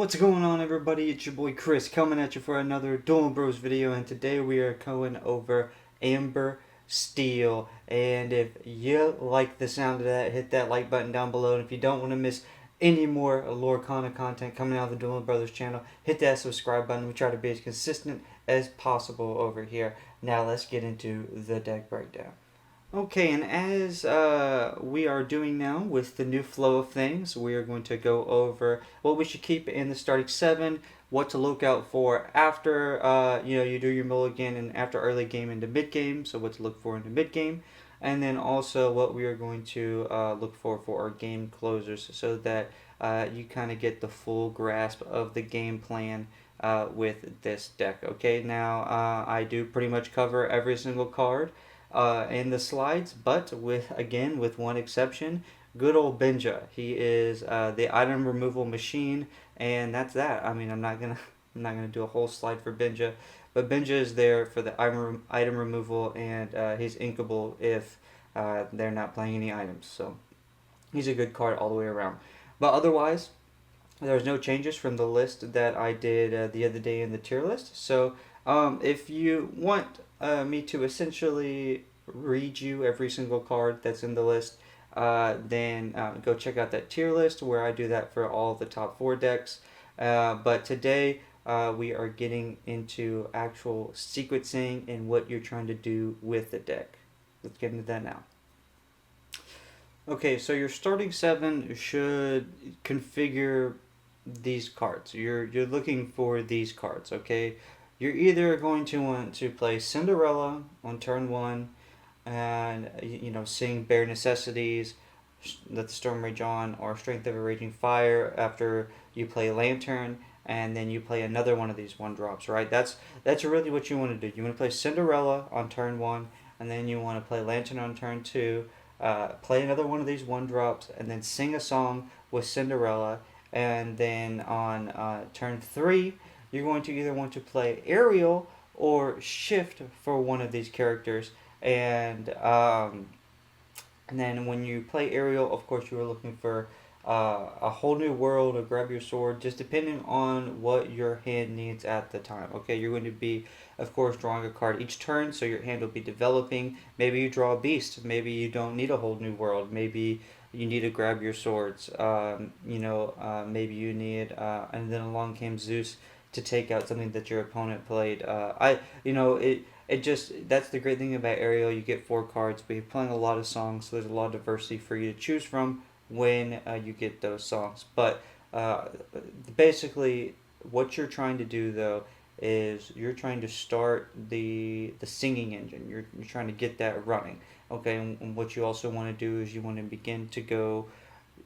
What's going on, everybody? It's your boy Chris coming at you for another Duel Bros video, and today we are going over Amber Steel. And if you like the sound of that, hit that like button down below. And if you don't want to miss any more Lorcana content coming out of the Duel Brothers channel, hit that subscribe button. We try to be as consistent as possible over here. Now let's get into the deck breakdown. Okay, and as we are doing now with the new flow of things, we are going to go over what we should keep in the starting seven, what to look out for after you do your mulligan and after early game into mid game, so what to look for in the mid game, and then also what we are going to look for our game closers, so that you kind of get the full grasp of the game plan with this deck. Okay, now I do pretty much cover every single card in the slides, but with one exception, good old Benja. He is the item removal machine, and that's that. I mean, I'm not gonna I'm not gonna do a whole slide for Benja, but Benja is there for the item removal, and he's inkable if they're not playing any items. So he's a good card all the way around. But otherwise, there's no changes from the list that I did the other day in the tier list. So if you want me to essentially read you every single card that's in the list, then go check out that tier list where I do that for all the top 4 decks. But today we are getting into actual sequencing and what you're trying to do with the deck. Let's get into that now. Okay, so your starting 7 should configure these cards. You're looking for these cards, okay? You're either going to want to play Cinderella on turn 1 and sing Bare Necessities, Let the Storm Rage On, or Strength of a Raging Fire after you play Lantern, and then you play another one of these 1-drops, right? That's really what you want to do. You want to play Cinderella on turn 1, and then you want to play Lantern on turn 2, play another one of these 1-drops, and then sing a song with Cinderella, and then on turn 3, you're going to either want to play Ariel or Shift for one of these characters, and then when you play Ariel, of course, you are looking for a whole new world or grab your sword, just depending on what your hand needs at the time. Okay, you're going to be, of course, drawing a card each turn, so your hand will be developing. Maybe you draw a beast. Maybe you don't need a whole new world. Maybe you need to grab your swords. Maybe you need, and then along came Zeus to take out something that your opponent played. It just, that's the great thing about Ariel. You get 4 cards, but you're playing a lot of songs, so there's a lot of diversity for you to choose from when you get those songs. But basically, what you're trying to do though is you're trying to start the singing engine. You're trying to get that running. Okay, and what you also want to do is you want to begin to go.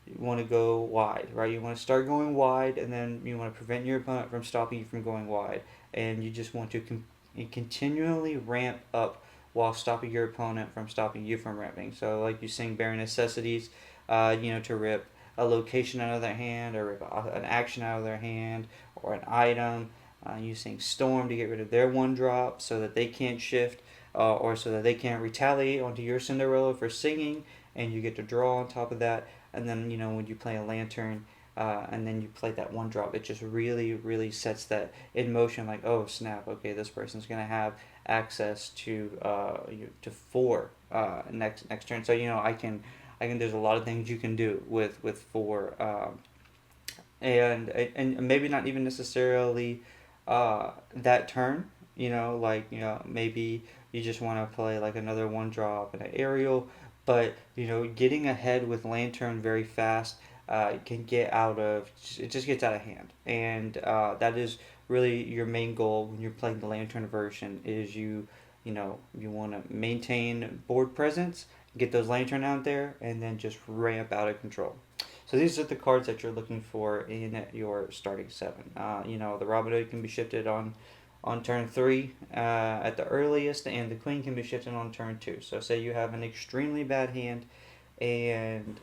You want to go wide, right? You want to start going wide, and then you want to prevent your opponent from stopping you from going wide, and you just want to continually ramp up while stopping your opponent from stopping you from ramping. So like you sing Bare Necessities, to rip a location out of their hand, or rip an action out of their hand, or an item. You sing Storm to get rid of their 1-drop so that they can't shift, or so that they can't retaliate onto your Cinderella for singing, and you get to draw on top of that. And then when you play a Lantern, and then you play that 1-drop, it just really, really sets that in motion. Like, oh snap, okay, this person's gonna have access to 4 next turn. So I can there's a lot of things you can do with 4, and maybe not even necessarily that turn. Maybe you just want to play like another 1-drop and an Aerial, but getting ahead with Lantern very fast can get out of, it just gets out of hand, and that is really your main goal when you're playing the Lantern version. Is you want to maintain board presence, get those Lantern out there, and then just ramp out of control. So these are the cards that you're looking for in your starting 7. The Robin Hood can be shifted on turn 3 at the earliest, and the Queen can be shifted on turn 2. So say you have an extremely bad hand, and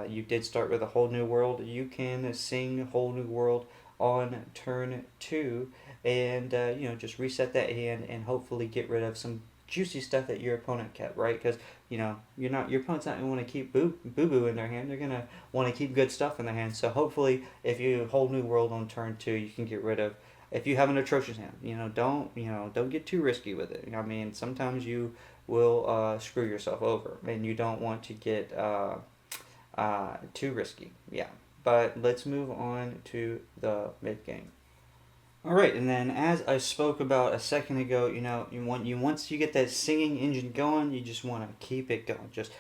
you did start with a whole new world, you can sing whole new world on turn 2, and just reset that hand and hopefully get rid of some juicy stuff that your opponent kept, right? Because your opponent's not gonna want to keep boo boo in their hand. They're gonna want to keep good stuff in their hand. So hopefully, if you hold New World on turn 2, you can get rid of. If you have an atrocious hand, don't get too risky with it. I mean, sometimes you will screw yourself over, and you don't want to get too risky. Yeah, but let's move on to the mid game. All right, and then as I spoke about a second ago, once you get that singing engine going, you just want to keep it going. Just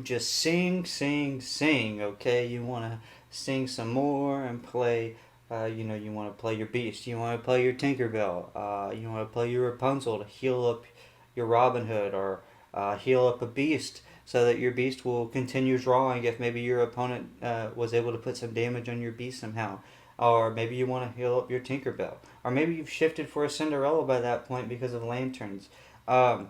just sing, sing, sing. Okay, you want to sing some more and play. You want to play your Beast. You want to play your Tinkerbell. You want to play your Rapunzel to heal up your Robin Hood, or heal up a Beast so that your Beast will continue drawing if maybe your opponent was able to put some damage on your Beast somehow. Or maybe you want to heal up your Tinkerbell. Or maybe you've shifted for a Cinderella by that point because of lanterns. Um,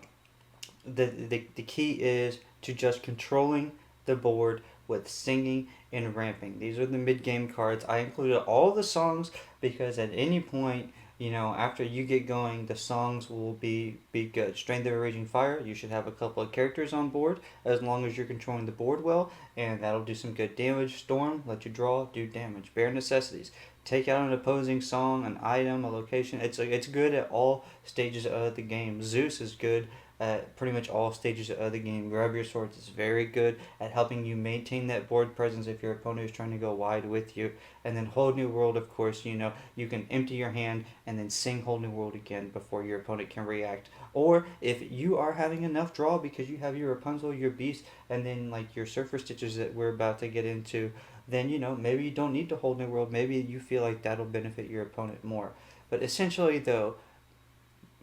the key is to just controlling the board with singing and ramping. These are the mid game cards. I included all the songs because at any point, after you get going, the songs will be good. Strength of a Raging Fire, you should have a couple of characters on board as long as you're controlling the board well, and that'll do some good damage. Storm, let you draw, do damage. Bare Necessities, take out an opposing song, an item, a location. It's good at all stages of the game. Zeus is good at pretty much all stages of the game. Grab Your Swords is very good at helping you maintain that board presence if your opponent is trying to go wide with you. And then Whole New World, of course, you can empty your hand and then sing Whole New World again before your opponent can react. Or if you are having enough draw because you have your Rapunzel, your Beast, and then like your Surfer Stitches that we're about to get into, then maybe you don't need to hold New World. Maybe you feel like that'll benefit your opponent more. But essentially, though,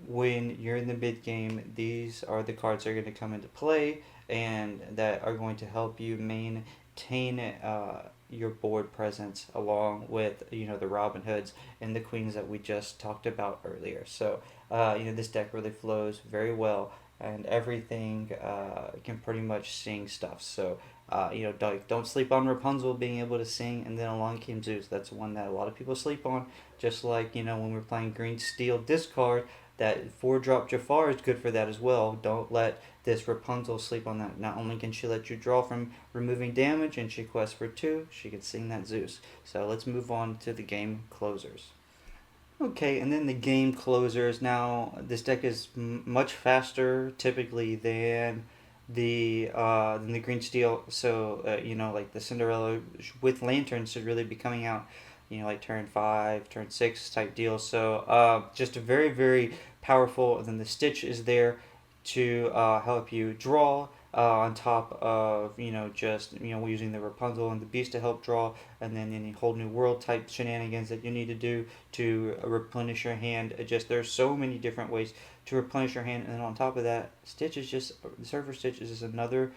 when you're in the mid game, these are the cards that are going to come into play and that are going to help you maintain your board presence along with the Robin Hoods and the Queens that we just talked about earlier. So this deck really flows very well, and everything can pretty much sing stuff. So don't sleep on Rapunzel being able to sing, and then along came Zeus. That's one that a lot of people sleep on. Just like when we're playing Green Steel discard, that 4-drop Jafar is good for that as well. Don't let this Rapunzel sleep on that. Not only can she let you draw from removing damage, and she quests for 2, she can sing that Zeus. So let's move on to the game closers. Okay, and then the game closers. Now, this deck is much faster typically than the Green Steel. So like the Cinderella with lanterns should really be coming out, like turn 5, turn 6 type deal. So just a very, very powerful. And then the Stitch is there to help you draw. On top of just using the Rapunzel and the Beast to help draw, and then any Whole New World type shenanigans that you need to do to replenish your hand. There's so many different ways to replenish your hand, and then on top of that, Stitch is just the Surfer Stitch is just another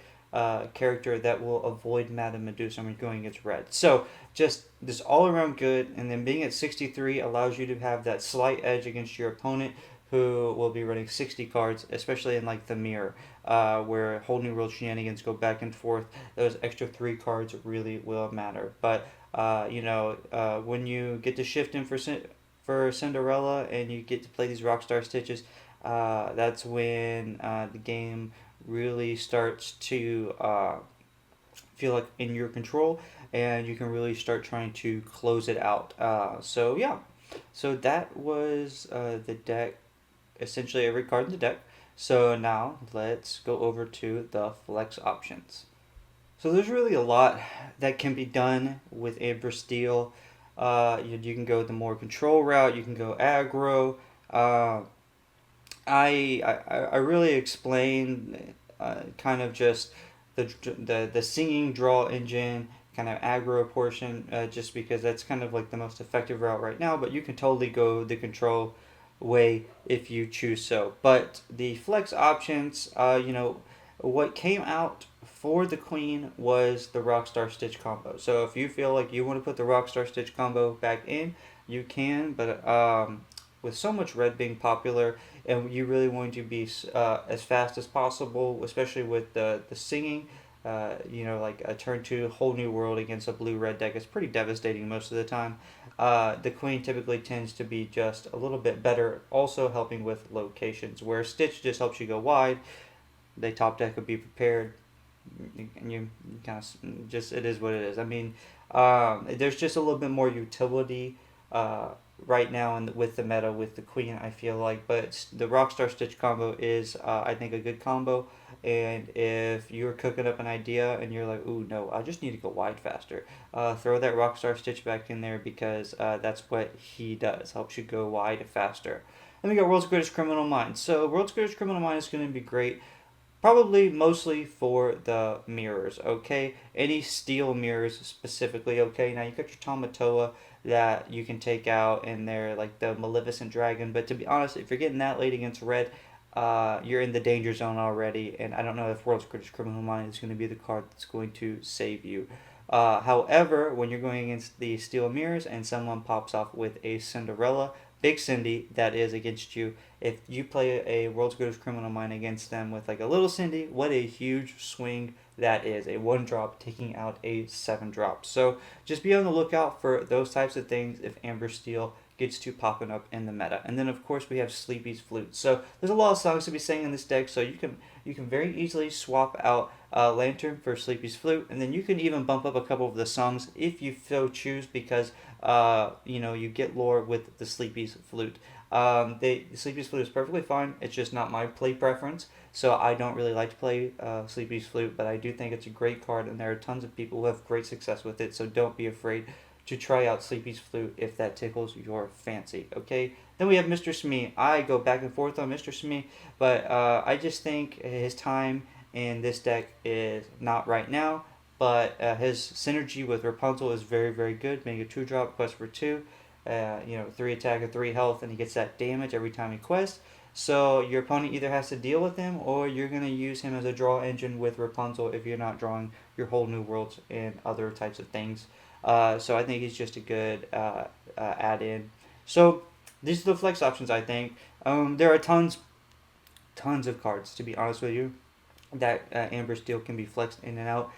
character that will avoid Madame Medusa when going against red. So just this all around good, and then being at 63 allows you to have that slight edge against your opponent, who will be running 60 cards, especially in like the mirror, where Whole New World shenanigans go back and forth. Those extra 3 cards really will matter. But when you get to shift in for Cinderella and you get to play these Rockstar Stitches, that's when the game really starts to feel like in your control, and you can really start trying to close it out. So that was the deck. Essentially every card in the deck. So now let's go over to the flex options. So there's really a lot that can be done with Amber Steel. You can go the more control route. You can go aggro. I really explain kind of just the singing draw engine kind of aggro portion, just because that's kind of like the most effective route right now. But you can totally go the control way if you choose so. But the flex options, what came out for the Queen was the Rockstar Stitch combo. So if you feel like you want to put the Rockstar Stitch combo back in, you can. But with so much red being popular, and you really want to be as fast as possible, especially with the singing. Like a turn 2 Whole New World against a blue-red deck is pretty devastating most of the time. the queen typically tends to be just a little bit better, also helping with locations. Where Stitch just helps you go wide, they top deck would be prepared, and you kind of just, it is what it is. I mean, there's just a little bit more utility right now with the meta with the queen, I feel like. But the Rockstar Stitch combo is, I think, a good combo. And if you're cooking up an idea and you're like, ooh, no, I just need to go wide faster, throw that Rockstar Stitch back in there, because that's what he does, helps you go wide faster. Then we got World's Greatest Criminal Minds. So World's Greatest Criminal Minds is going to be great. Probably mostly for the mirrors, okay? Any steel mirrors specifically, okay? Now you got your Tamatoa that you can take out, and they're like the Maleficent Dragon. But to be honest, if you're getting that late against red, you're in the danger zone already. And I don't know if World's Greatest Criminal Mind is going to be the card that's going to save you. However, when you're going against the steel mirrors and someone pops off with a Cinderella, Big Cindy, that is against you. If you play a World's Greatest Criminal Mind against them with like a little Cindy, what a huge swing that is. A 1-drop taking out a 7-drop. So just be on the lookout for those types of things if Amber Steel gets to popping up in the meta. And then of course we have Sleepy's Flute. So there's a lot of songs to be sang in this deck, so you can very easily swap out Lantern for Sleepy's Flute, and then you can even bump up a couple of the songs if you so choose, because you get lore with the Sleepy's Flute. The Sleepy's Flute is perfectly fine. It's just not my play preference, so I don't really like to play Sleepy's Flute, but I do think it's a great card, and there are tons of people who have great success with it, so don't be afraid to try out Sleepy's Flute if that tickles your fancy, okay? Then we have Mr. Smee. I go back and forth on Mr. Smee, but I just think his time in this deck is not right now, but his synergy with Rapunzel is very, very good. Making a 2-drop, quest for 2, 3 attack and 3 health, and he gets that damage every time he quests. So your opponent either has to deal with him, or you're going to use him as a draw engine with Rapunzel if you're not drawing your whole new worlds and other types of things. So I think he's just a good add-in. So these are the flex options, I think. There are tons of cards, to be honest with you, that Amber Steel can be flexed in and out.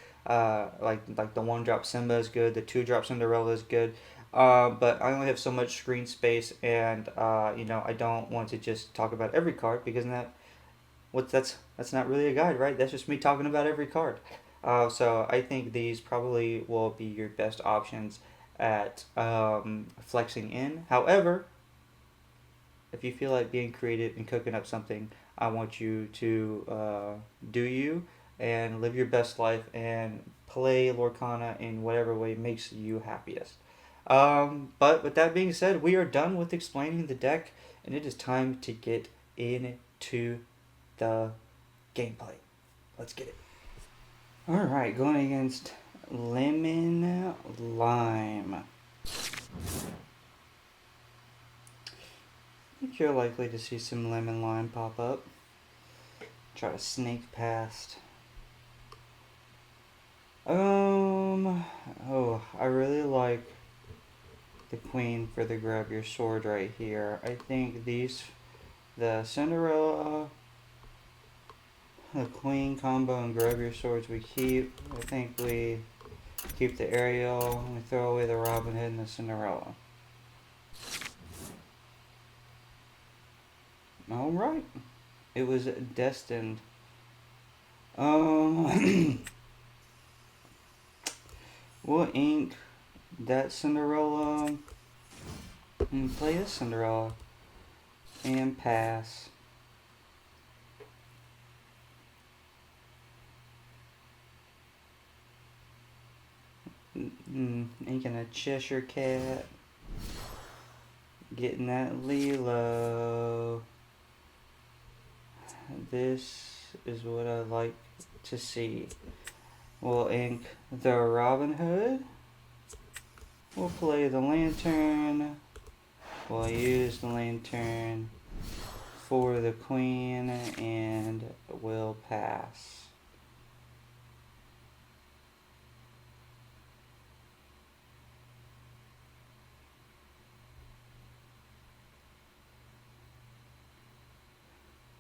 Like the 1-drop Simba is good, the 2-drop Cinderella is good. But I only have so much screen space, and I don't want to just talk about every card, because that's not really a guide, right? That's just me talking about every card. So I think these probably will be your best options at flexing in. However, if you feel like being creative and cooking up something, I want you to do you and live your best life and play Lorcana in whatever way makes you happiest. But with that being said, we are done with explaining the deck, and it is time to get into the gameplay. Let's get it. Alright, going against Lemon Lime. I think you're likely to see some Lemon Lime pop up. Try to sneak past. I really like the Queen for the grab your sword right here. I think the Cinderella, the Queen combo, and grab your swords we keep. I think we keep the Ariel, and we throw away the Robin Hood and the Cinderella. Alright. It was destined. We'll ink that Cinderella and play this Cinderella and pass. Inking a Cheshire Cat, getting that Lilo. This is what I like to see. We'll ink the Robin Hood. We'll play the Lantern. We'll use the Lantern for the Queen, and we'll pass.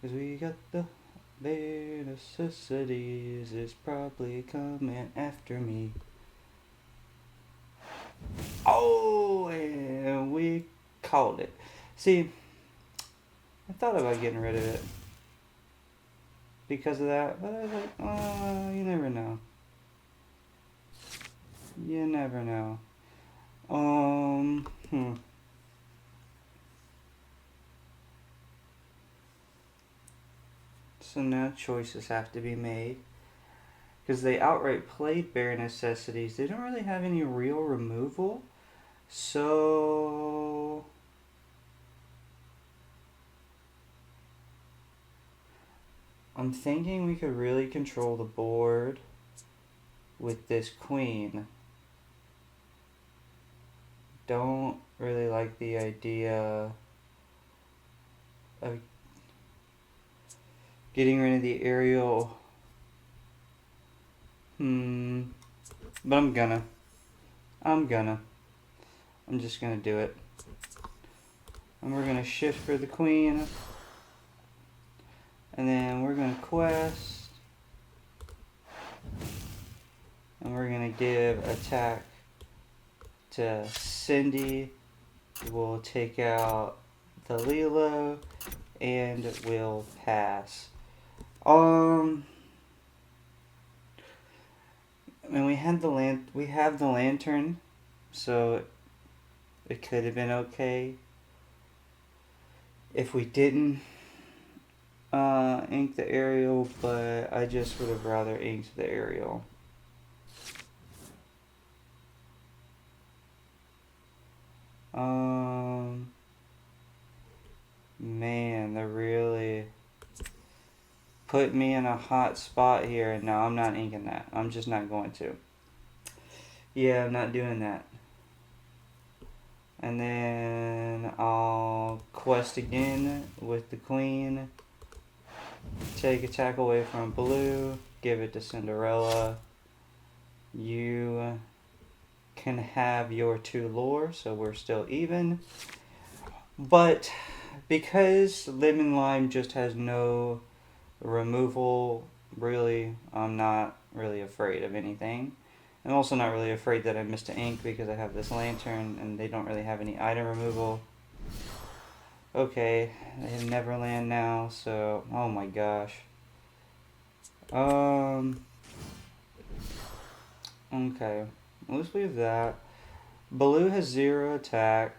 Cause we got the bare necessities, is probably coming after me. Oh, and we called it. See, I thought about getting rid of it because of that, but I was like, oh, you never know. You never know. So now choices have to be made. Because they outright played bare necessities. They don't really have any real removal. So I'm thinking we could really control the board with this queen. Don't really like the idea of getting rid of the aerial. But I'm just gonna do it. And we're gonna shift for the queen. And then we're gonna quest. And we're gonna give attack to Cindy. We'll take out the Lilo and we'll pass. And we have the lantern, so it could have been okay if we didn't ink the aerial, but I just would have rather inked the aerial. Man, they're really put me in a hot spot here, and no, I'm not inking that. I'm just not going to. Yeah, I'm not doing that. And then I'll quest again with the queen. Take attack away from blue. Give it to Cinderella. You can have your 2 lore, so we're still even. But because Lemon Lime just has no removal, really, I'm not really afraid of anything. I'm also not really afraid that I missed an ink because I have this lantern and they don't really have any item removal. Okay, they have Neverland now, so oh my gosh. Okay, let's leave that. Blue has 0 attack,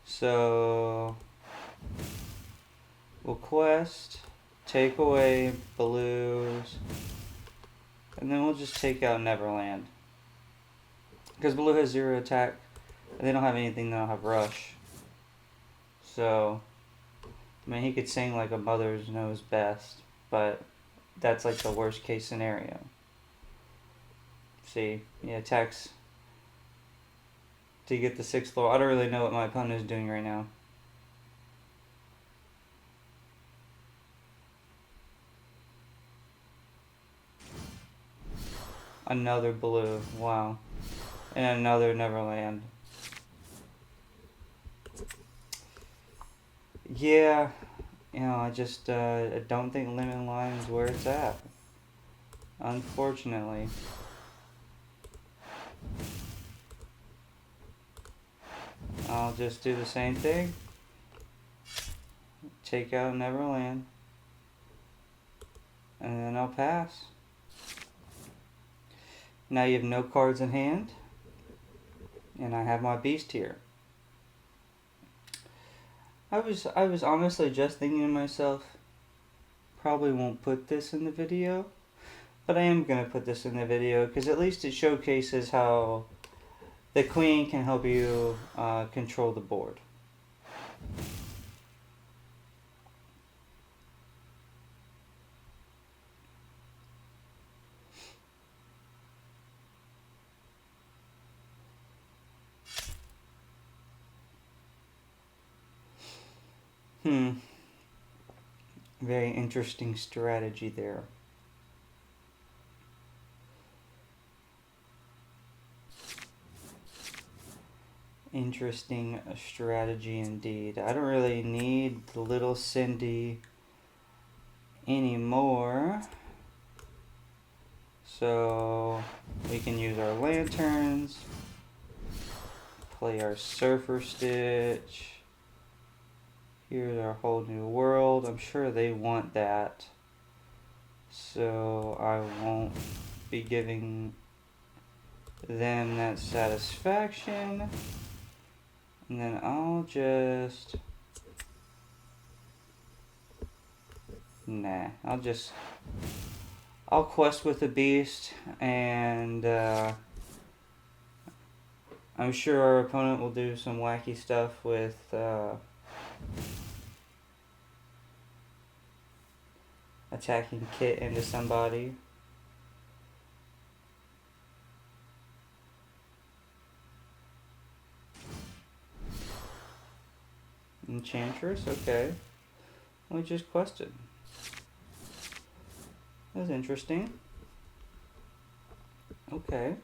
so we'll quest, take away blues, and then we'll just take out Neverland. Because blue has 0 attack, and they don't have anything that'll have rush. So, I mean, he could sing like a mother's knows best, but that's like the worst case scenario. See, he attacks to get the 6th floor. I don't really know what my opponent is doing right now. Another blue, wow. And another Neverland. Yeah, you know, I just I don't think Lemon Lime is where it's at. Unfortunately. I'll just do the same thing. Take out Neverland. And then I'll pass. Now you have no cards in hand. And I have my beast here. I was honestly just thinking to myself, probably won't put this in the video, but I am going to put this in the video because at least it showcases how the queen can help you control the board. Very interesting strategy there. Interesting strategy indeed. I don't really need the little Cindy anymore. So we can use our lanterns. play our Surfer Stitch. Here's our whole new world. I'm sure they want that, so I won't be giving them that satisfaction. And then I'll just... Nah, I'll quest with the beast, and I'm sure our opponent will do some wacky stuff with attacking Kit into somebody. Enchantress, okay. We just quested. That's interesting. Okay.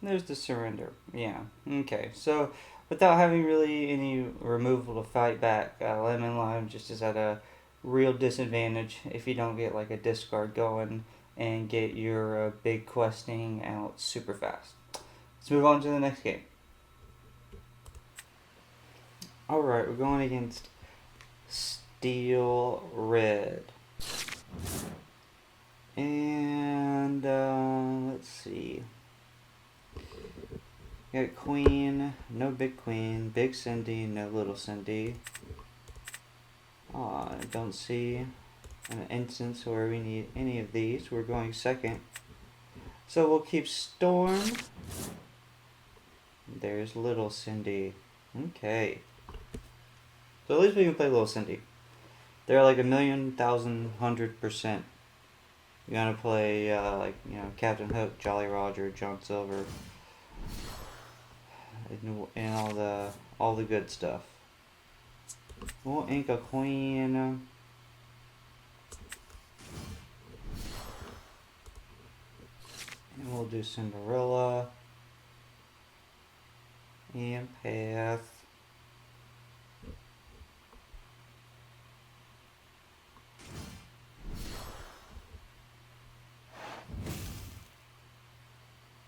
There's the surrender. Yeah. Okay. So, without having really any removal to fight back, Lemon Lime just is at a real disadvantage if you don't get like a discard going and get your big questing out super fast. Let's move on to the next game. Alright, we're going against Steel Red. And let's see. Got Queen, no Big Queen, Big Cindy, no Little Cindy. I don't see an instance where we need any of these. We're going second. So we'll keep Storm. There's Little Cindy. Okay. So at least we can play Little Cindy. They're like 1,000,000,100%. You're gonna play like, you know, Captain Hook, Jolly Roger, John Silver, and all the good stuff. We'll ink a Queen. And we'll do Cinderella. And Path.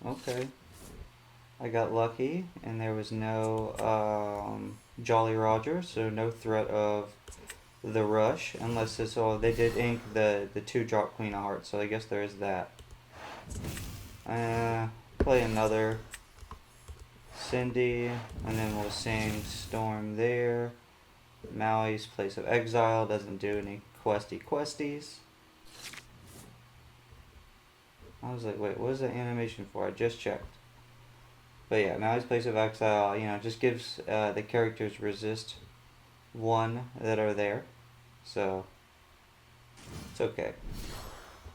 Okay. I got lucky, and there was no Jolly Roger, so no threat of the rush, unless it's, oh, they did ink the 2-drop Queen of Hearts, so I guess there is that. Play another Cindy, and then we'll sing Storm there. Maui's Place of Exile doesn't do any questies. I was like, wait, what is that animation for? I just checked. But yeah, Maui's Place of Exile, you know, just gives the characters resist 1 that are there. So, it's okay.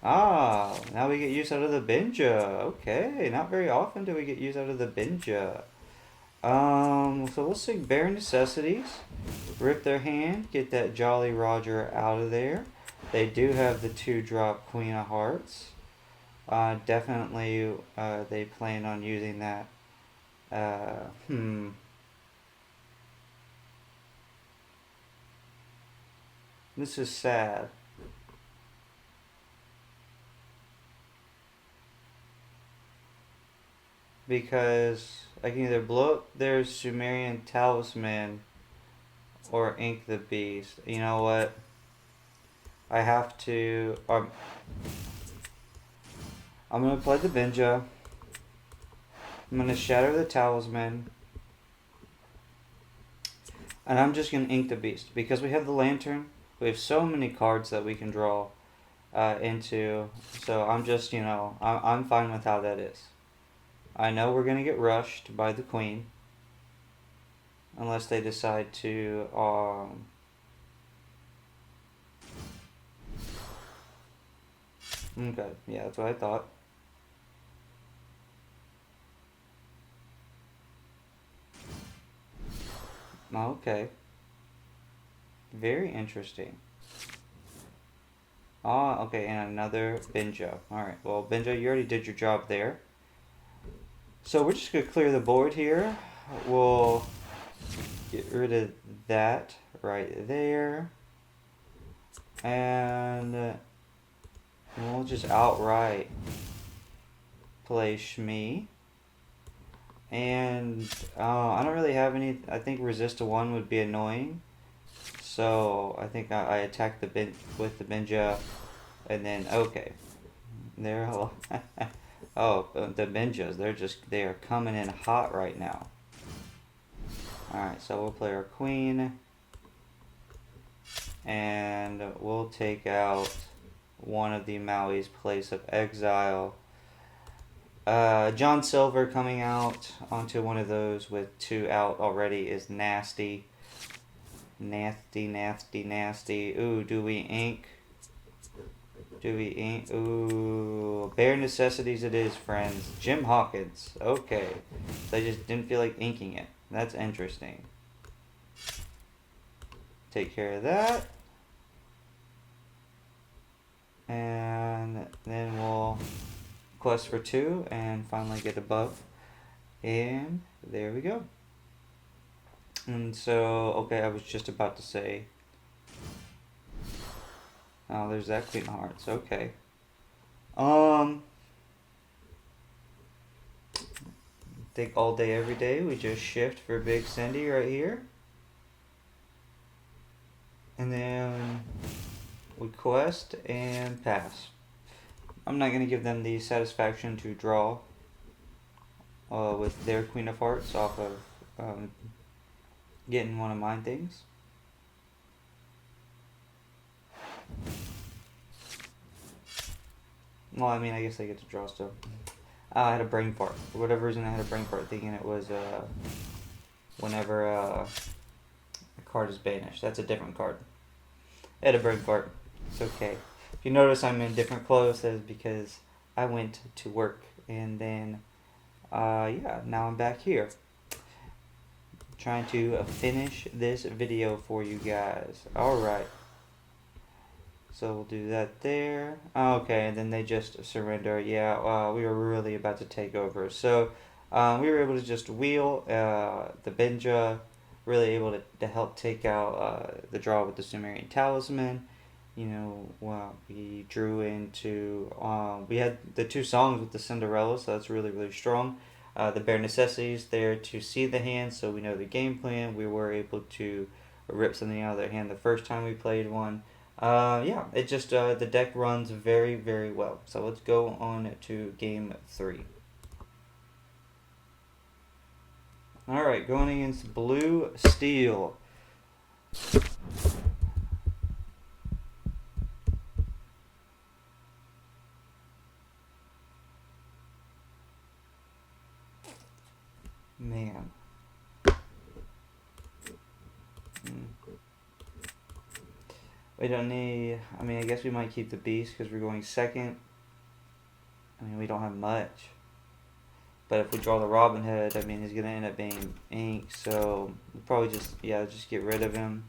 Ah, now we get use out of the Binja. Okay, not very often do we get use out of the Binja. So we'll sing Bare Necessities. Rip their hand, get that Jolly Roger out of there. They do have the 2-drop Queen of Hearts. Definitely, they plan on using that. This is sad. Because I can either blow up their Sumerian Talisman or ink the beast. You know what? I have to... I'm going to play the Binja. I'm going to shatter the Talisman. And I'm just going to ink the beast. Because we have the Lantern, we have so many cards that we can draw into. So I'm just, you know, I'm fine with how that is. I know we're going to get rushed by the Queen. Unless they decide to... Okay, yeah, that's what I thought. Okay. Very interesting. Okay, and another Binja. Alright, well, Binja, you already did your job there. So we're just going to clear the board here. We'll get rid of that right there. And we'll just outright play Shmi. And I don't really have any. I think resist to 1 would be annoying. So I think I attack the with the Benja, and then okay, they're all oh, the Benjas, they are coming in hot right now. All right, so we'll play our queen, and we'll take out one of the Maui's Place of Exile. John Silver coming out onto one of those with 2 out already is nasty. Nasty, nasty, nasty. Ooh, do we ink? Do we ink? Ooh, bare necessities it is, friends. Jim Hawkins. Okay. They just didn't feel like inking it. That's interesting. Take care of that. And then we'll quest for 2 and finally get a buff. And there we go. And so, okay, I was just about to say. Oh, there's that Queen of Hearts. Okay. Think all day, every day, we just shift for Big Cindy right here. And then we quest and pass. I'm not going to give them the satisfaction to draw with their Queen of Hearts off of getting one of mine things. Well, I mean, I guess I get to draw still. I had a brain fart. For whatever reason, I had a brain fart thinking it was whenever a card is banished. That's a different card. I had a brain fart. It's okay. If you notice I'm in different clothes, that's because I went to work. And then, yeah, now I'm back here. Trying to finish this video for you guys. Alright. So we'll do that there. Okay, and then they just surrender. Yeah, we were really about to take over. So we were able to just wheel the Benja, really able to help take out the draw with the Sumerian Talisman. You know, we drew into, we had the 2 songs with the Cinderella, so that's really, really strong. The bare necessities there to see the hand, so we know the game plan. We were able to rip something out of their hand the first time we played one. Yeah, it just, the deck runs very, very well. So let's go on to game 3. Alright, going against Blue Steel. Man. We don't need, I mean, I guess we might keep the Beast because we're going second. I mean, we don't have much. But if we draw the Robin Hood, I mean, he's going to end up being ink. So we'll probably just, yeah, just get rid of him.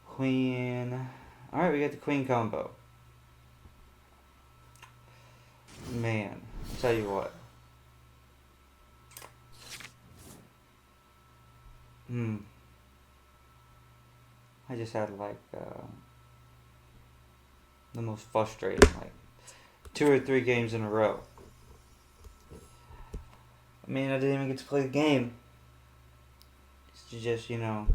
Queen. Alright, we got the Queen combo. Man, I'll tell you what. I just had like the most frustrating, like 2 or 3 games in a row. I mean, I didn't even get to play the game. It's just, you know,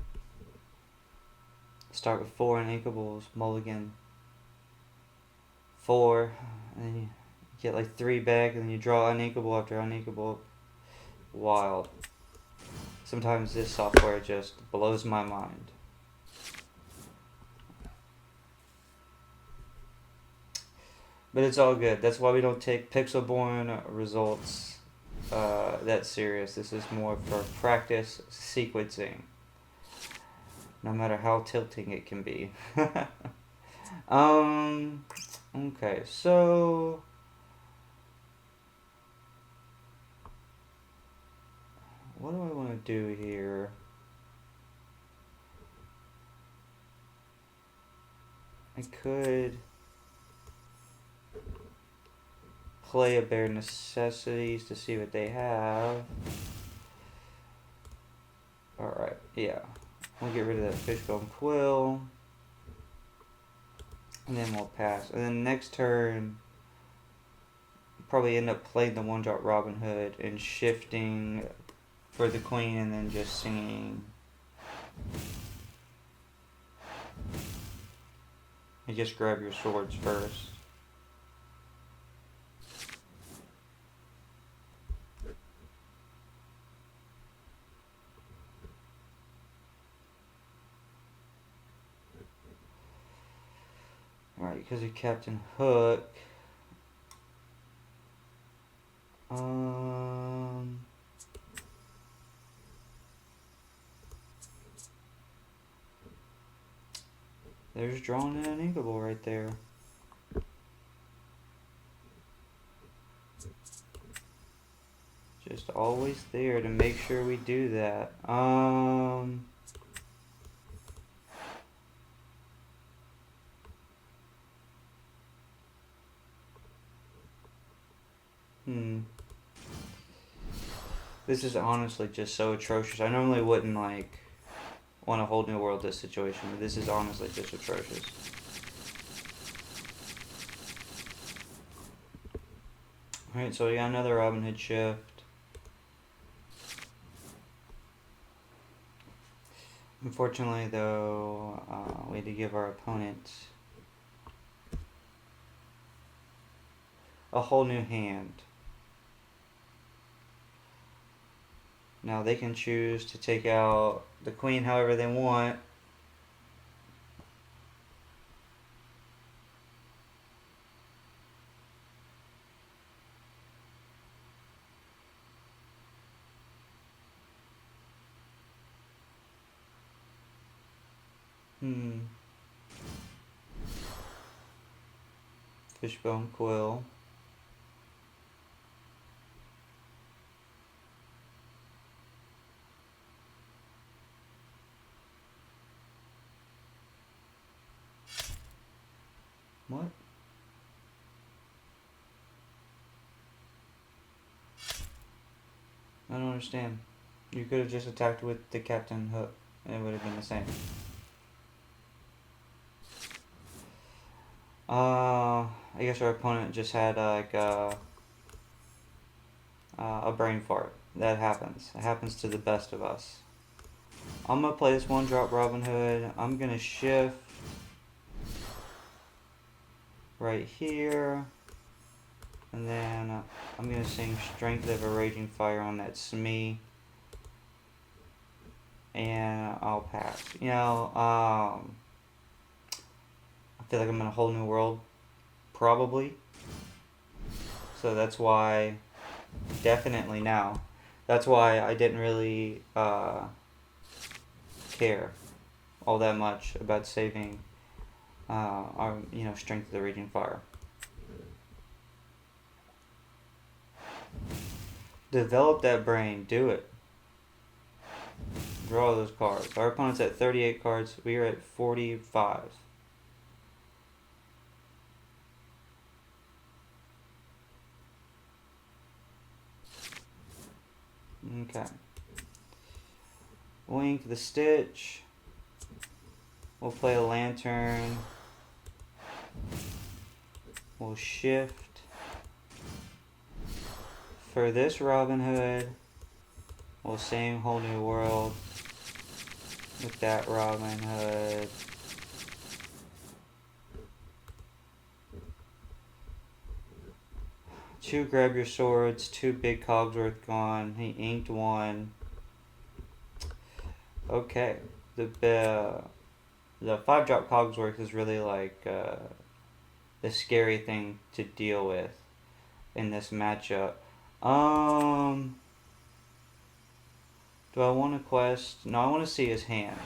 start with 4 uninkables, mulligan 4, and then you get like 3 back, and then you draw uninkable after uninkable. Wild. Sometimes this software just blows my mind. But it's all good. That's why we don't take Pixelborn results that serious. This is more for practice sequencing. No matter how tilting it can be. Okay, so what do I want to do here? I could play a bare necessities to see what they have. Alright, yeah. We'll get rid of that fishbone quill. And then we'll pass. And then next turn, probably end up playing the 1-drop Robin Hood and shifting for the queen and then just singing. You just grab your swords first. Alright, because of Captain Hook. There's drawing an inkable right there. Just always there to make sure we do that. This is honestly just so atrocious. I normally wouldn't like want a whole new world this situation, but this is honestly just atrocious. Alright, so we got another Robin Hood shift. Unfortunately, though, we had to give our opponent a whole new hand. Now they can choose to take out the queen however they want. Fishbone Quill. What? I don't understand. You could have just attacked with the Captain Hook and it would have been the same. I guess our opponent just had like a brain fart. That happens. It happens to the best of us. I'm gonna play this 1-drop Robin Hood. I'm gonna shift right here, and then I'm gonna sing Strength of a Raging Fire on that Smee, and I'll pass. You know, I feel like I'm in a whole new world, probably. So that's why, definitely now, that's why I didn't really care all that much about saving our, Strength of the Raging Fire. Develop that brain. Do it. Draw those cards. Our opponent's at 38 cards. We are at 45. Okay. Wink the Stitch. We'll play a Lantern. We'll shift. For this Robin Hood, we'll sing Whole New World with that Robin Hood. Two Grab Your Swords, 2 Big Cogsworth gone. He inked 1. Okay, the 5-drop Cogsworth is really like the scary thing to deal with in this matchup. Do I want to quest? No, I want to see his hand.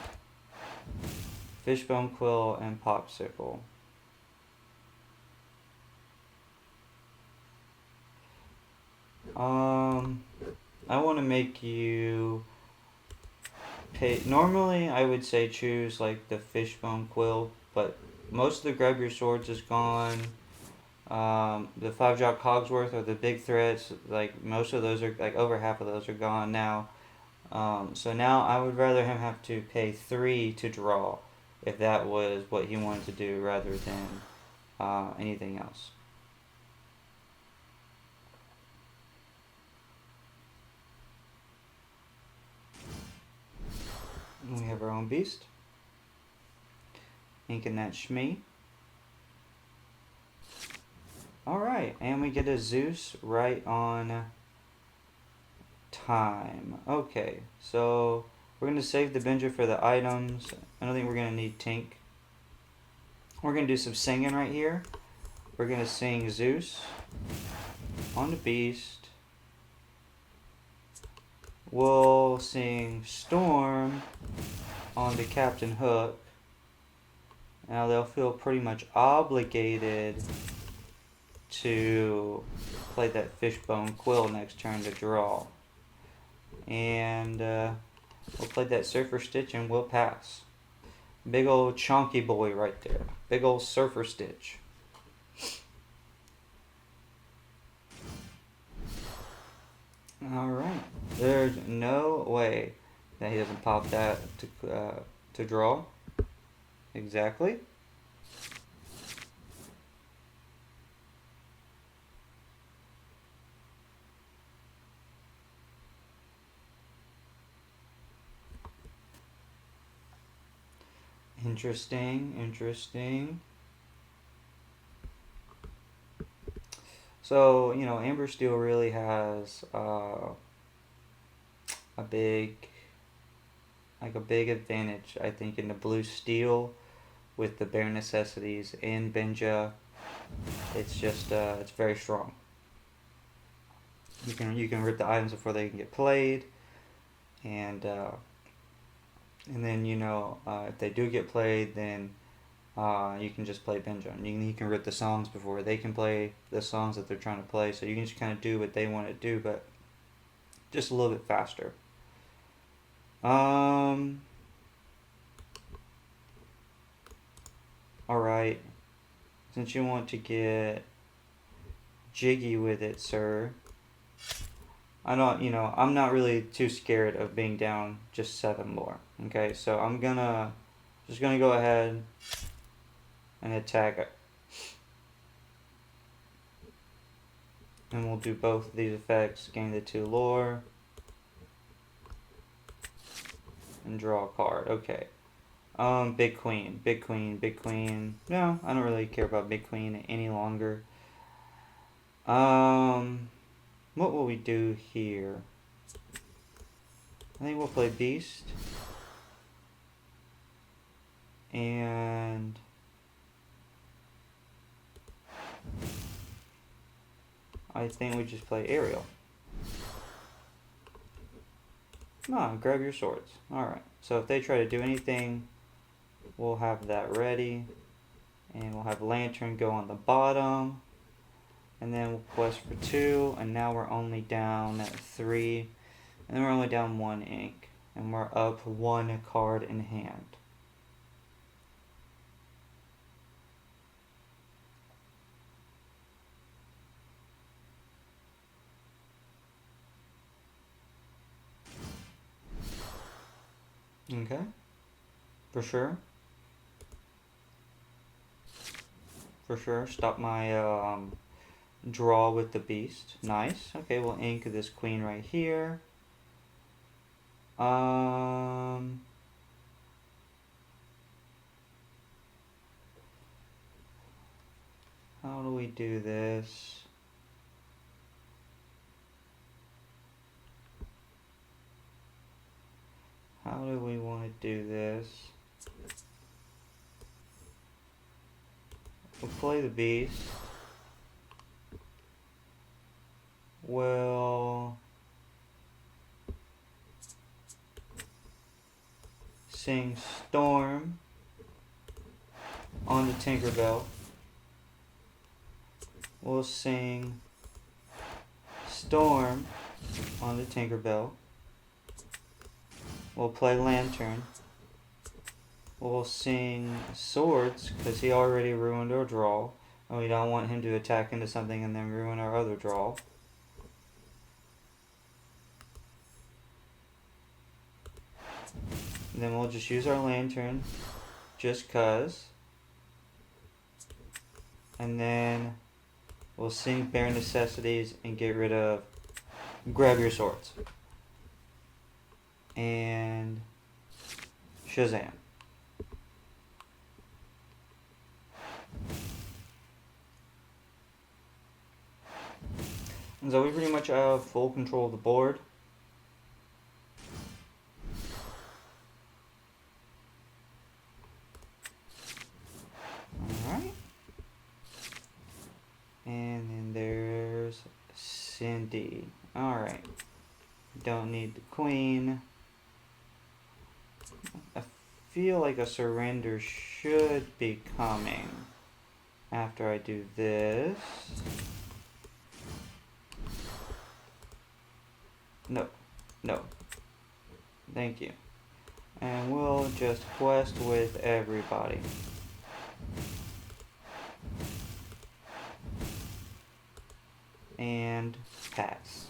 Fishbone Quill and Popsicle. I want to make you pay. Normally, I would say choose like the Fishbone Quill, but most of the Grab Your Swords is gone. The 5-drop Cogsworth or the big threats, like most of those are, like over half of those are gone now. So now I would rather him have to pay 3 to draw, if that was what he wanted to do, rather than anything else. We have our own beast. Inking that Shmee. Alright, and we get a Zeus right on time. Okay, so we're going to save the Benja for the items. I don't think we're going to need Tink. We're going to do some singing right here. We're going to sing Zeus on the beast. We'll sing Storm on the Captain Hook. Now they'll feel pretty much obligated to play that Fishbone Quill next turn to draw. And we'll play that Surfer Stitch and we'll pass. Big old chonky boy right there. Big old Surfer Stitch. Alright. There's no way that he doesn't pop that to draw. Exactly. Interesting, interesting. So, you know, Amber Steel really has a big advantage, I think, in the blue steel with the bare necessities and Benja. It's just it's very strong. You can rip the items before they can get played, and then, you know, if they do get played, then you can just play Benja. You can rip the songs before they can play the songs that they're trying to play. So you can just kind of do what they want to do, but just a little bit faster. Alright. Since you want to get jiggy with it, sir, I'm not really too scared of being down just 7 more. Okay, so I'm just gonna go ahead and attack it. And we'll do both of these effects, gain the 2 lore, and draw a card. Okay. Big Queen, Big Queen, Big Queen. No, I don't really care about Big Queen any longer. What will we do here? I think we'll play Beast. And I think we just play Aerial. Come on, grab your swords. Alright, so if they try to do anything, we'll have that ready. And we'll have Lantern go on the bottom. And then we'll quest for 2. And now we're only down 3. And then we're only down 1 ink. And we're up 1 card in hand. Okay, for sure. For sure. Stop my draw with the beast. Nice. Okay, we'll ink this queen right here. How do we do this? How do we want to do this? We'll play the beast. We'll sing Storm on the Tinkerbell. We'll sing Storm on the Tinkerbell. We'll play Lantern. We'll sing Swords, because he already ruined our draw. And we don't want him to attack into something and then ruin our other draw. And then we'll just use our Lantern, just cuz. And then we'll sing Bare Necessities and get rid of Grab Your Swords. And Shazam. And so we pretty much have full control of the board. Alright. And then there's Cindy. Alright. Don't need the queen. I feel like a surrender should be coming after I do this. No. No. Thank you. And we'll just quest with everybody. And pass.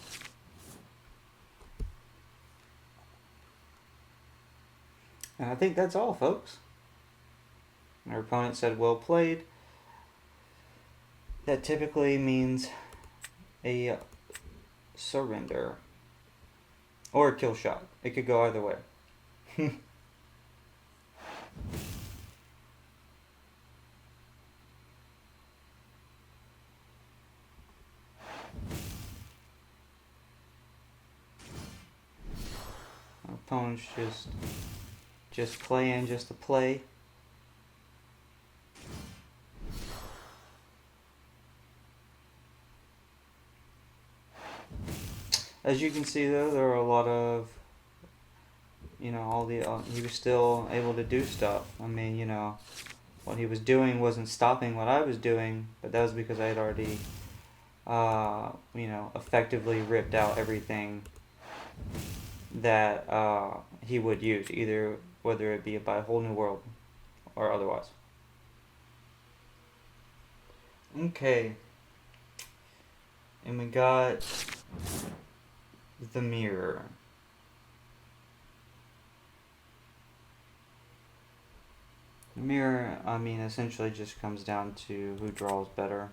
And I think that's all, folks. Our opponent said well played. That typically means a surrender. Or a kill shot. It could go either way. Our opponent's just playing just to play. As you can see, though, there are a lot of, you know, all the, he was still able to do stuff. I mean, you know, what he was doing wasn't stopping what I was doing, but that was because I had already, you know, effectively ripped out everything that he would use, either whether it be by a whole new world or otherwise. Okay. And we got the mirror. The mirror, I mean, essentially just comes down to who draws better.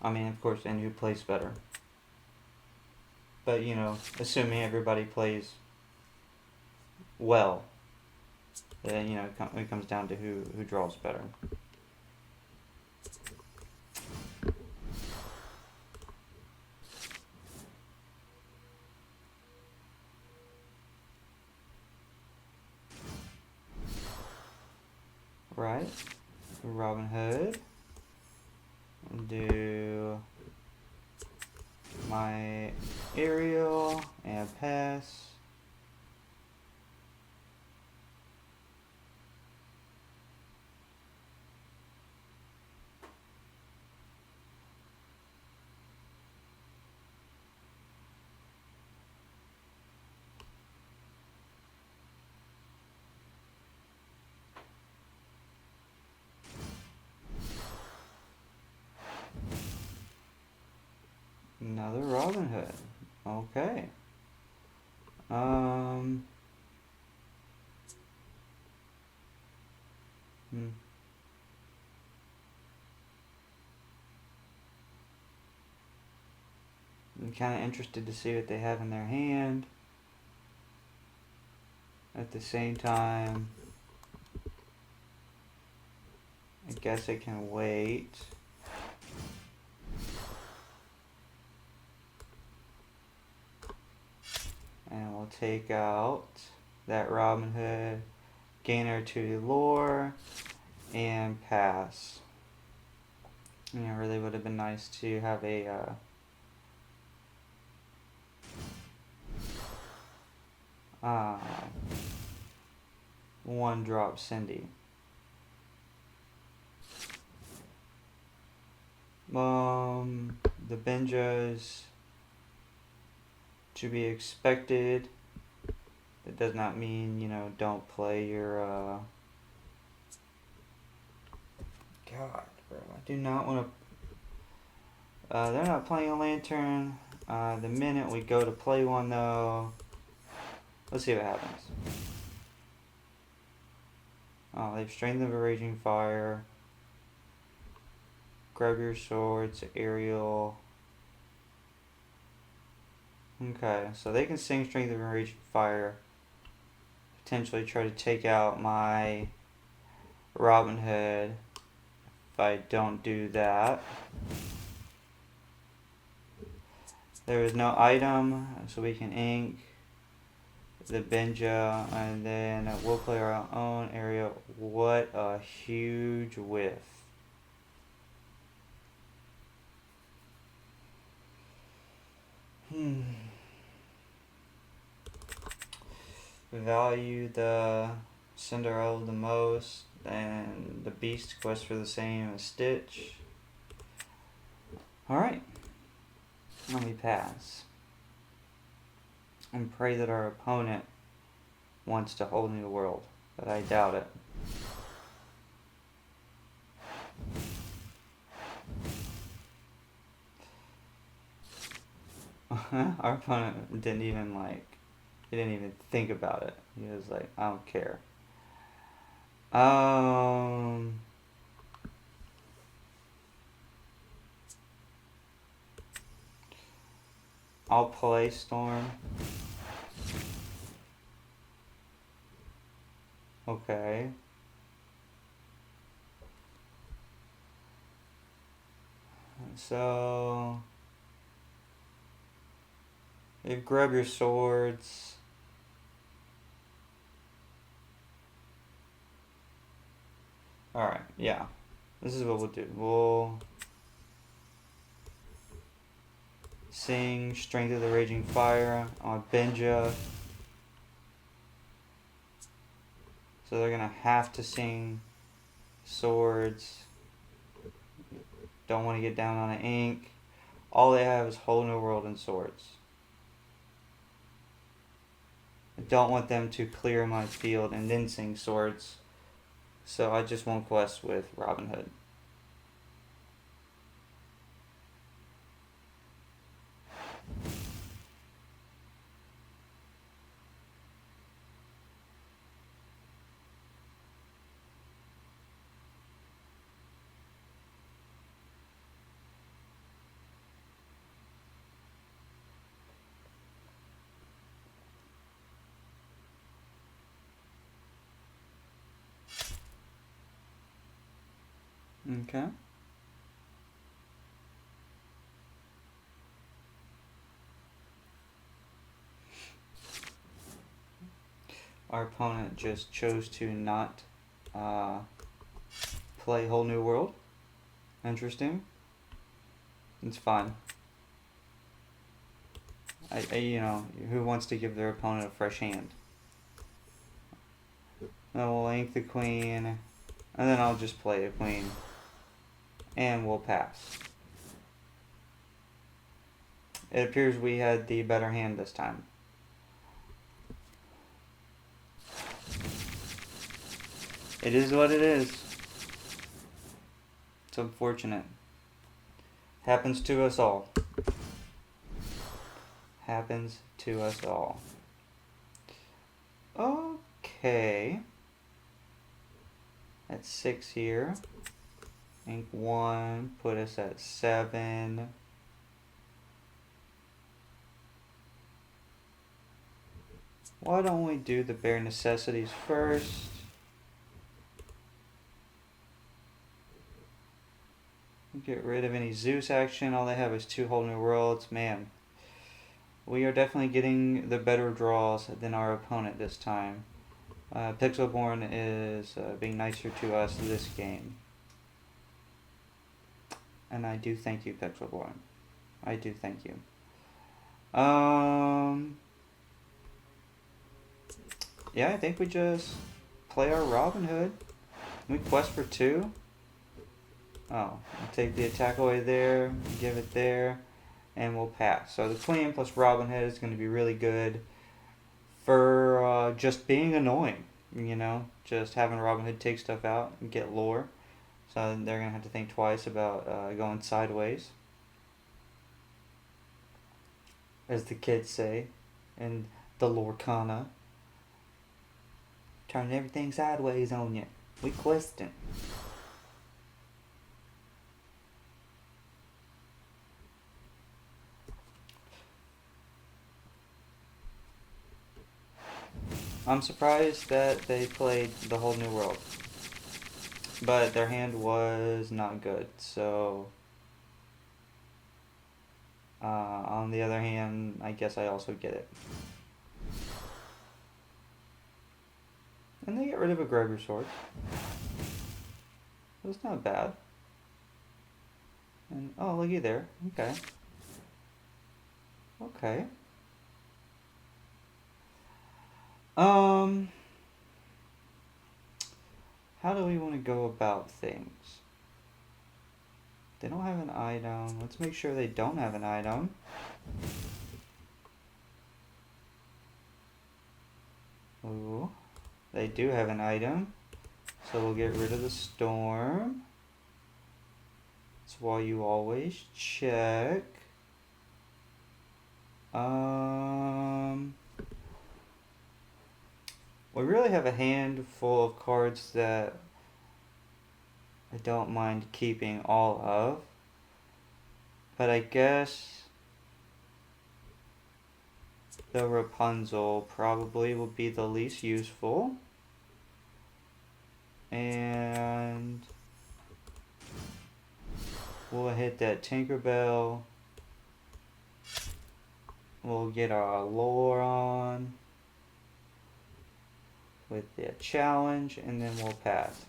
I mean, of course, and who plays better. But, you know, assuming everybody plays well, then, you know, it comes down to who draws better. Right, Robin Hood. Do my aerial and pass. Another Robin Hood. Okay. I'm kind of interested to see what they have in their hand. At the same time, I guess I can wait. And we'll take out that Robin Hood, gainer to lore, and pass. You know, it really would have been nice to have a one drop Cindy. The Benjas to be expected. That does not mean, you know, don't play your God, bro, I do not want to. They're not playing a lantern. The minute we go to play one, though, let's see what happens. Oh, they've Strength of a Raging Fire. Grab your swords, aerial. Okay, so they can sing Strength of a Raging Fire. potentially try to take out my Robin Hood if I don't do that. There is no item, so we can ink the Benja, and then we'll clear our own area. What a huge whiff. Value the Cinderella the most, and the Beast quest for the same as Stitch. Alright. Let me pass. And pray that our opponent wants to hold me the world, but I doubt it. Our opponent didn't even he didn't even think about it. He was like, I don't care. I'll play Storm. Okay. So you grab your swords. Alright, yeah. This is what we'll do. We'll sing Strength of the Raging Fire on Benja. So they're gonna have to sing swords. Don't want to get down on an ink. All they have is Whole New World and swords. I don't want them to clear my field and then sing swords. So I just won't quest with Robin Hood. Okay. Our opponent just chose to not play Whole New World. Interesting. It's fine. You know, who wants to give their opponent a fresh hand? Then we'll ink the queen, and then I'll just play a queen, and we'll pass. It appears we had the better hand this time. It is what it is. It's unfortunate. Happens to us all. Happens to us all. Okay. At 6 here. Ink 1. Put us at 7. Why don't we do the bare necessities first? Get rid of any Zeus action. All they have is 2 Whole New Worlds. Man, we are definitely getting the better draws than our opponent this time. Pixelborn is being nicer to us this game. And I do thank you, Pixelborn. I do thank you. Yeah, I think we just play our Robin Hood. We quest for 2. Oh, I'll take the attack away there, give it there, and we'll pass. So the Queen plus Robin Hood is going to be really good for just being annoying, you know, just having Robin Hood take stuff out and get lore. So they're going to have to think twice about going sideways, as the kids say, in the Lorcana. Turn everything sideways on you. We question. I'm surprised that they played the whole New World. But their hand was not good, so... on the other hand, I guess I also get it. And they get rid of a Gregor sword. That's not bad. And oh, looky there. Okay. Okay. How do we want to go about things? They don't have an item. Let's make sure they don't have an item. Ooh. They do have an item. So we'll get rid of the storm. That's why you always check. We really have a handful of cards that I don't mind keeping all of. But I guess the Rapunzel probably will be the least useful. And we'll hit that Tinkerbell. We'll get our lore on with the challenge, and then we'll pass.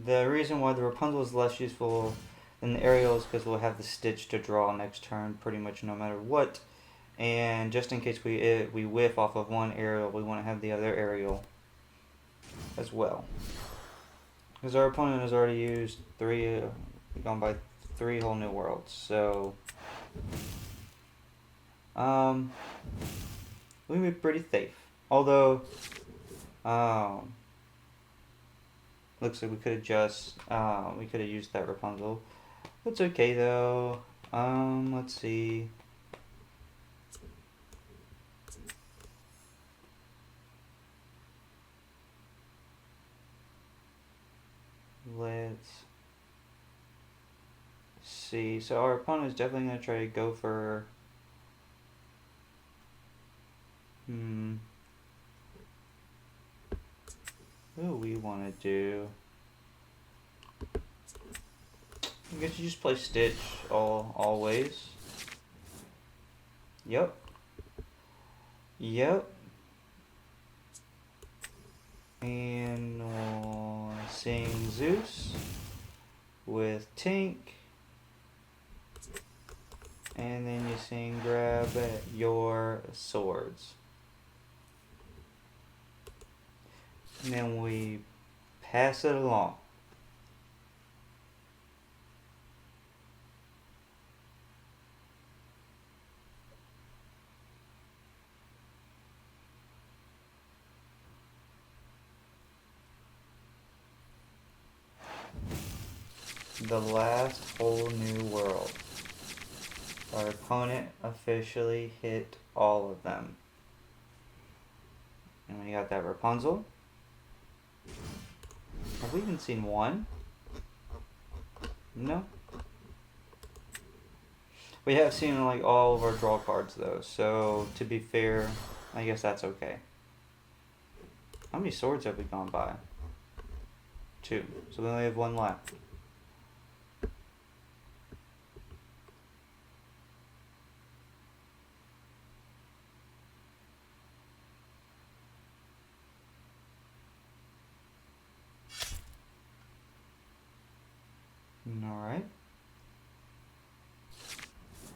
The reason why the Rapunzel is less useful than the Ariel is because we'll have the Stitch to draw next turn pretty much no matter what. And just in case we whiff off of one Ariel, we want to have the other Ariel as well. Because our opponent has already used gone by 3 whole New Worlds. So, we'll be pretty safe. Although, looks like we could have used that Rapunzel. It's okay though. Let's see. Let's see. So our opponent is definitely going to try to go for... What do we want to do? I guess you just play Stitch always. Yep. And we'll sing Zeus with Tink. And then you sing grab your swords. And then we pass it along. The last whole New World. Our opponent officially hit all of them. And we got that Rapunzel. Have we even seen one? No. We have seen like all of our draw cards though, so to be fair, I guess that's okay. How many swords have we gone by? 2. So we only have 1 left. Alright.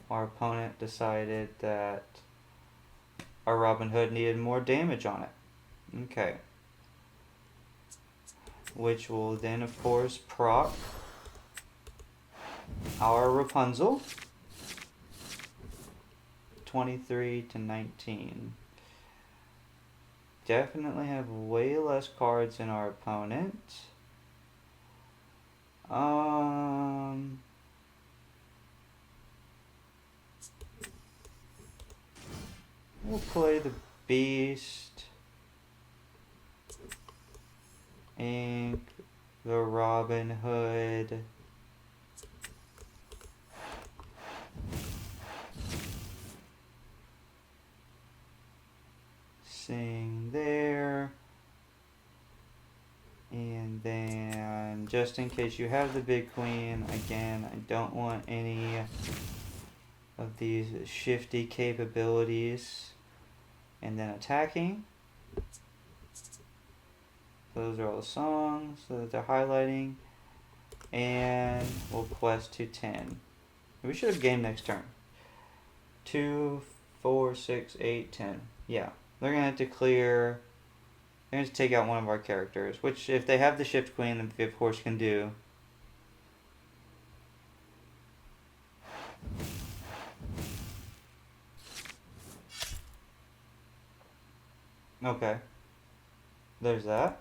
Our opponent decided that our Robin Hood needed more damage on it. Okay. Which will then, of course, proc our Rapunzel. 23 to 19. Definitely have way less cards than our opponent. We'll play the Beast, Ink, the Robin Hood, missing there. And then, just in case you have the big queen, again, I don't want any of these shifty capabilities. And then attacking. Those are all the songs that they're highlighting. And we'll quest to 10. We should have game next turn. 2, 4, 6, 8, 10. Yeah, they're going to have to clear. They're going to take out one of our characters, which if they have the shift queen, they of course can do. Okay. There's that.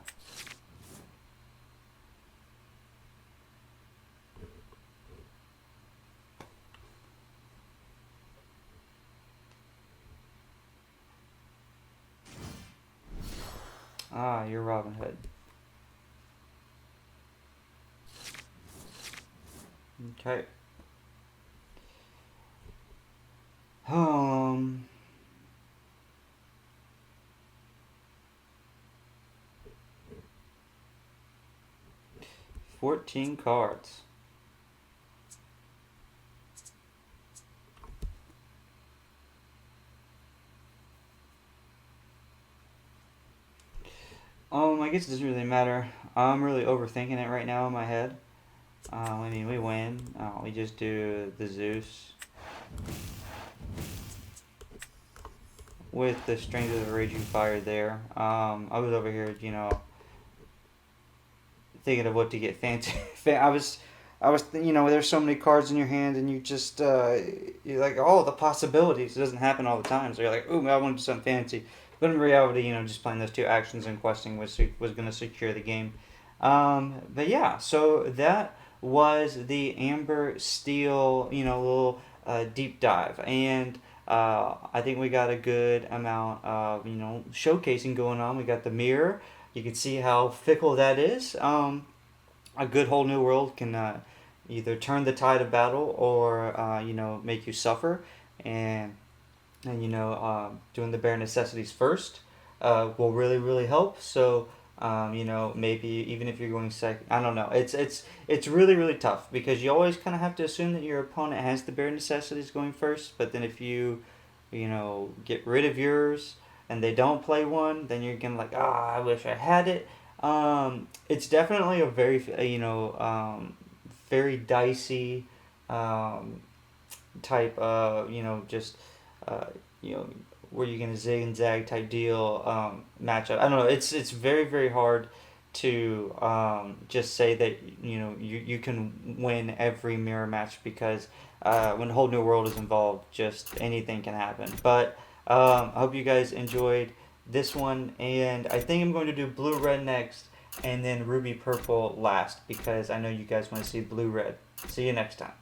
Ah, you're Robin Hood. Okay. 14 cards. I guess it doesn't really matter. I'm really overthinking it right now in my head. I mean, we win. We just do the Zeus with the Strength of the Raging Fire there. I was over here, you know, thinking of what to get fancy. I was, you know, there's so many cards in your hand, and you just, you're like, oh, the possibilities. It doesn't happen all the time. So you're like, ooh, I want to do something fancy. But in reality, you know, just playing those two actions and questing was going to secure the game. But yeah, so that was the Amber Steel, you know, little deep dive. And I think we got a good amount of, you know, showcasing going on. We got the mirror. You can see how fickle that is. A good whole new world can either turn the tide of battle or, you know, make you suffer. And you know, doing the bare necessities first will really help. So you know, maybe even if you're going second, I don't know. It's really tough because you always kind of have to assume that your opponent has the bare necessities going first. But then if you know, get rid of yours and they don't play one, then you're gonna like, I wish I had it. It's definitely a very you know, very dicey type of, you know, just you know, where you're gonna zig and zag type deal matchup. I don't know. It's very hard to just say that, you know, you can win every mirror match because when the whole new world is involved, just anything can happen. But I hope you guys enjoyed this one, and I think I'm going to do blue red next, and then ruby purple last because I know you guys want to see blue red. See you next time.